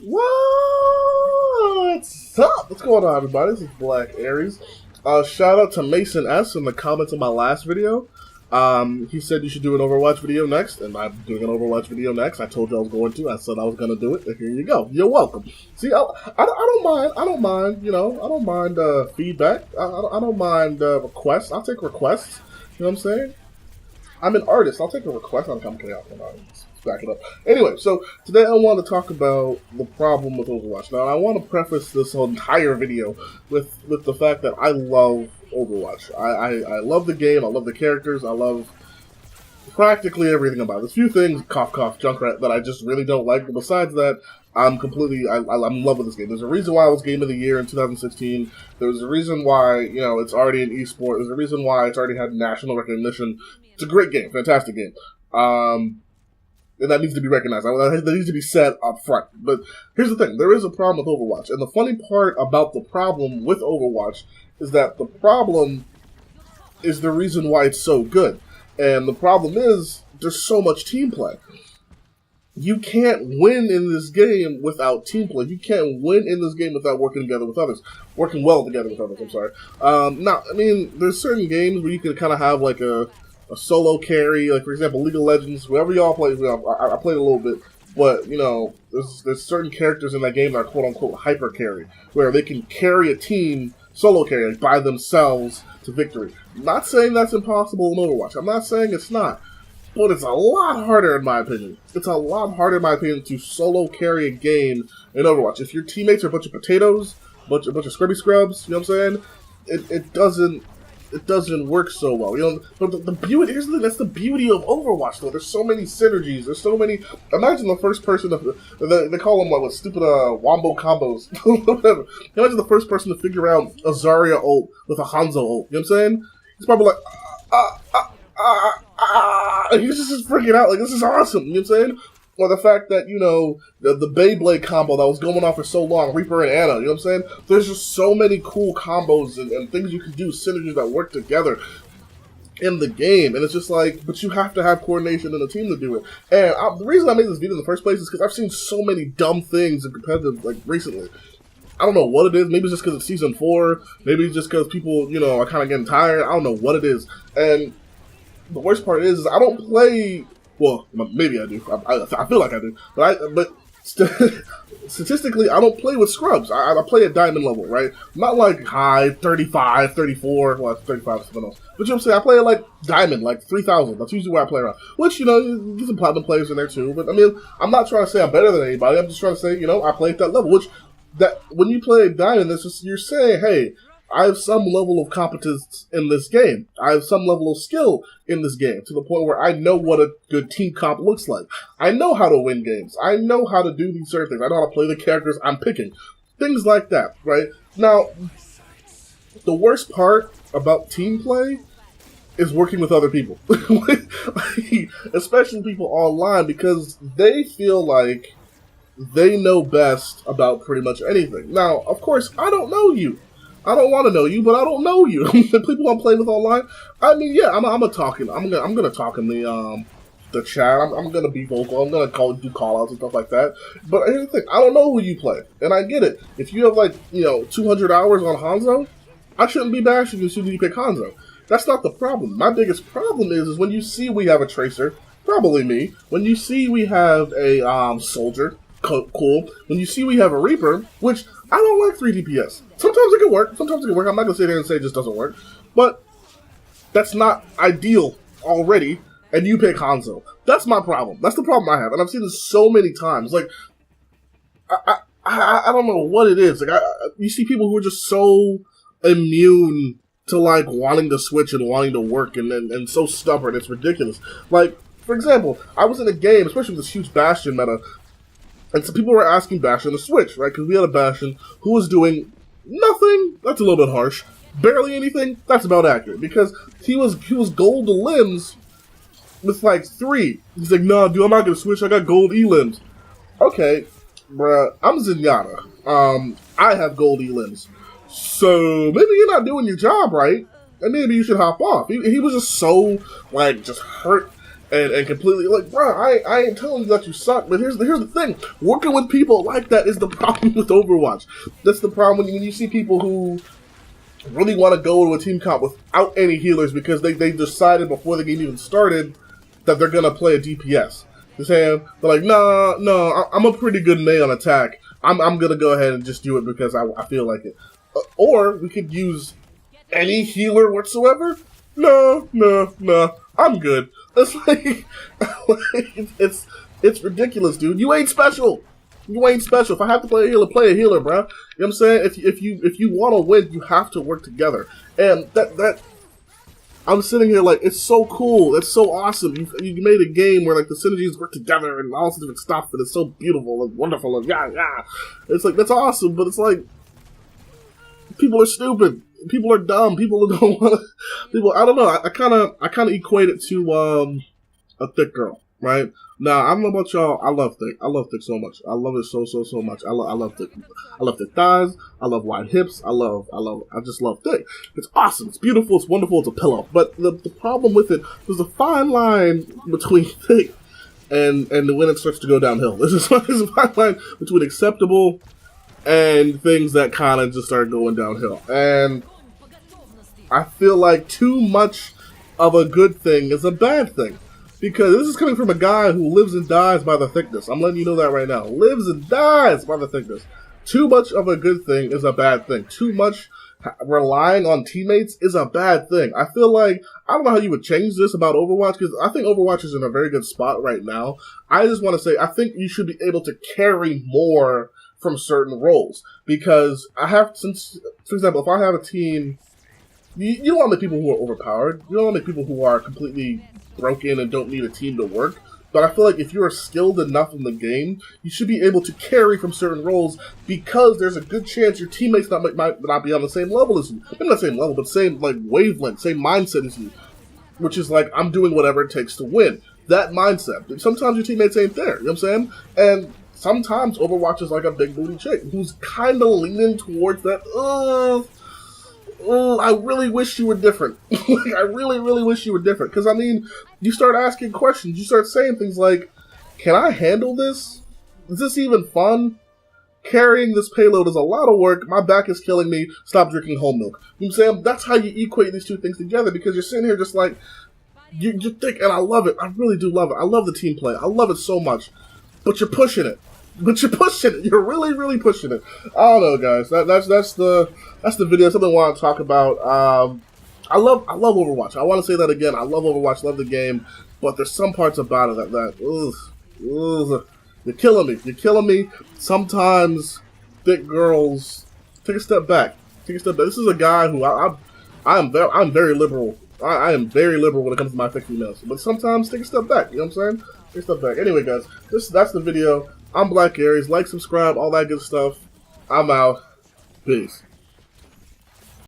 What's up? What's going on, everybody? This is Black Aries. Shout out to Mason S in the comments of my last video. He said you should do an Overwatch video next, and I'm doing an Overwatch video next. I told you I was going to. I said I was going to do it, and here you go. You're welcome. See, I don't mind, you know, I don't mind feedback. I don't mind requests. I'll take requests. You know what I'm saying? I'm an artist. I'll take a request. I'm kidding. Let's back it up. Anyway, so today I want to talk about the problem with Overwatch. Now, I want to preface this whole entire video with the fact that I love Overwatch. I love the game. I love the characters. I love practically everything about it. There's a few things, cough, cough, Junkrat, that I just really don't like. But besides that, I'm in love with this game. There's a reason why it was Game of the Year in 2016. There's a reason why, you know, it's already an esport. There's a reason why it's already had national recognition. It's a great game, fantastic game. And that needs to be recognized. That needs to be said up front. But here's the thing. There is a problem with Overwatch. And the funny part about the problem with Overwatch is that the problem is the reason why it's so good. And the problem is there's so much team play. You can't win in this game without team play. You can't win in this game without working together with others. Working well together with others, I'm sorry. Now, I mean, there's certain games where you can kind of have like a solo carry. Like, for example, League of Legends, wherever y'all play, I played a little bit. But, you know, there's certain characters in that game that are quote-unquote hyper carry, where they can carry a team, solo carry, like, by themselves to victory. I'm not saying that's impossible in Overwatch. I'm not saying it's not. But it's a lot harder, in my opinion. It's a lot harder, in my opinion, to solo carry a game in Overwatch. If your teammates are a bunch of potatoes, a bunch of scrubby scrubs, you know what I'm saying? It doesn't work so well. You know, but the beauty, here's the thing, that's the beauty of Overwatch, though. There's so many synergies. There's so many. Imagine the first person they call them what stupid wombo combos. Whatever. Imagine the first person to figure out a Zarya ult with a Hanzo ult. You know what I'm saying? He's probably like, he's just freaking out, like, this is awesome, you know what I'm saying? Or the fact that, you know, the Beyblade combo that was going on for so long, Reaper and Ana, you know what I'm saying? There's just so many cool combos and things you can do, synergies that work together in the game, and it's just like, but you have to have coordination in the team to do it. And the reason I made this video in the first place is because I've seen so many dumb things in competitive, like, recently. I don't know what it is. Maybe it's just because it's Season 4. Maybe it's just because people, you know, are kind of getting tired. I don't know what it is. And the worst part is I don't play. Well, maybe I do. I feel like I do. But statistically, I don't play with scrubs. I play at diamond level, right? Not like high, 35, 34. Well, 35 is something else. But you know what I'm saying? I play at like diamond, like 3,000. That's usually where I play around. Which, you know, there's some platinum players in there too. But I mean, I'm not trying to say I'm better than anybody. I'm just trying to say, you know, I play at that level. Which, that when you play diamond, that's just, you're saying, hey, I have some level of competence in this game. I have some level of skill in this game, to the point where I know what a good team comp looks like. I know how to win games. I know how to do these certain things. I know how to play the characters I'm picking. Things like that, right? Now, the worst part about team play is working with other people. Especially people online, because they feel like they know best about pretty much anything. Now, of course, I don't know you. I don't want to know you, but I don't know you. The people I'm playing with online, I mean, yeah, I'm gonna talk in the chat. I'm gonna be vocal. I'm gonna do call outs and stuff like that. But here's the thing, I don't know who you play, and I get it. If you have like, you know, 200 hours on Hanzo, I shouldn't be bashing you as soon as you pick Hanzo. That's not the problem. My biggest problem is when you see we have a Tracer, probably me. When you see we have a Soldier. Cool. When you see we have a Reaper, which I don't like 3 DPS. Sometimes it can work. I'm not going to sit here and say it just doesn't work. But that's not ideal already, and you pick Hanzo. That's my problem. That's the problem I have. And I've seen this so many times. Like, I don't know what it is. Like, you see people who are just so immune to, like, wanting to switch and wanting to work and so stubborn. It's ridiculous. Like, for example, I was in a game, especially with this huge Bastion meta, and some people were asking Bastion to switch, right? Because we had a Bastion who was doing nothing. That's a little bit harsh. Barely anything. That's about accurate. Because he was gold to limbs with like 3. He's like, nah, dude, I'm not gonna switch. I got gold E limbs. Okay, bruh. I'm Zenyatta. I have gold E limbs. So maybe you're not doing your job right, and maybe you should hop off. He was just so like just hurt and completely like, bro, I ain't telling you that you suck, but here's the thing: working with people like that is the problem with Overwatch. That's the problem when you see people who really want to go to a team comp without any healers because they decided before the game even started that they're gonna play a DPS. They're saying they're like, no, I'm a pretty good melee on attack. I'm gonna go ahead and just do it because I feel like it. Or we could use any healer whatsoever. No, I'm good. It's like, it's ridiculous, dude. You ain't special. You ain't special. If I have to play a healer, bro. You know what I'm saying? If you want to win, you have to work together. And that I'm sitting here like, it's so cool. It's so awesome. You made a game where like the synergies work together and all this different stuff, and it's so beautiful and wonderful and yeah. It's like, that's awesome, but it's like, people are stupid. People are dumb. People don't want to. People, I don't know. I kind of equate it to a thick girl, right? Now I don't know about y'all. I love thick. I love thick so much. I love it so much. I love thick. I love thick thighs. I love wide hips. I just love thick. It's awesome. It's beautiful. It's wonderful. It's a pillow. But the problem with it, there's a fine line between thick and when it starts to go downhill. There's a fine line between acceptable and things that kind of just start going downhill. And I feel like too much of a good thing is a bad thing. Because this is coming from a guy who lives and dies by the thickness. I'm letting you know that right now. Lives and dies by the thickness. Too much of a good thing is a bad thing. Too much relying on teammates is a bad thing. I feel like, I don't know how you would change this about Overwatch, because I think Overwatch is in a very good spot right now. I just want to say, I think you should be able to carry more from certain roles. Because for example, if I have a team, you don't want the people who are overpowered. You don't want the people who are completely broken and don't need a team to work. But I feel like if you're skilled enough in the game, you should be able to carry from certain roles, because there's a good chance your teammates might not be on the same level as you. Maybe not the same level, but same like wavelength, same mindset as you. Which is like, I'm doing whatever it takes to win. That mindset. Sometimes your teammates ain't there, you know what I'm saying? And sometimes Overwatch is like a big booty chick who's kind of leaning towards that, I really wish you were different. Like, I really wish you were different. Because, I mean, you start asking questions. You start saying things like, can I handle this? Is this even fun? Carrying this payload is a lot of work. My back is killing me. Stop drinking whole milk. You know what I'm saying? That's how you equate these two things together, because you're sitting here just like, you think, and I love it. I really do love it. I love the team play. I love it so much. But you're pushing it. You're really pushing it. I don't know, guys. That's the video. Something I want to talk about. I love Overwatch. I want to say that again. I love Overwatch. Love the game. But there's some parts about it that you're killing me. Sometimes thick girls, take a step back. This is a guy who I'm very liberal. I am very liberal when it comes to my thick females. But sometimes take a step back. You know what I'm saying? Take a step back. Anyway, guys, that's the video. I'm Black Aries. Like, subscribe, all that good stuff. I'm out. Peace.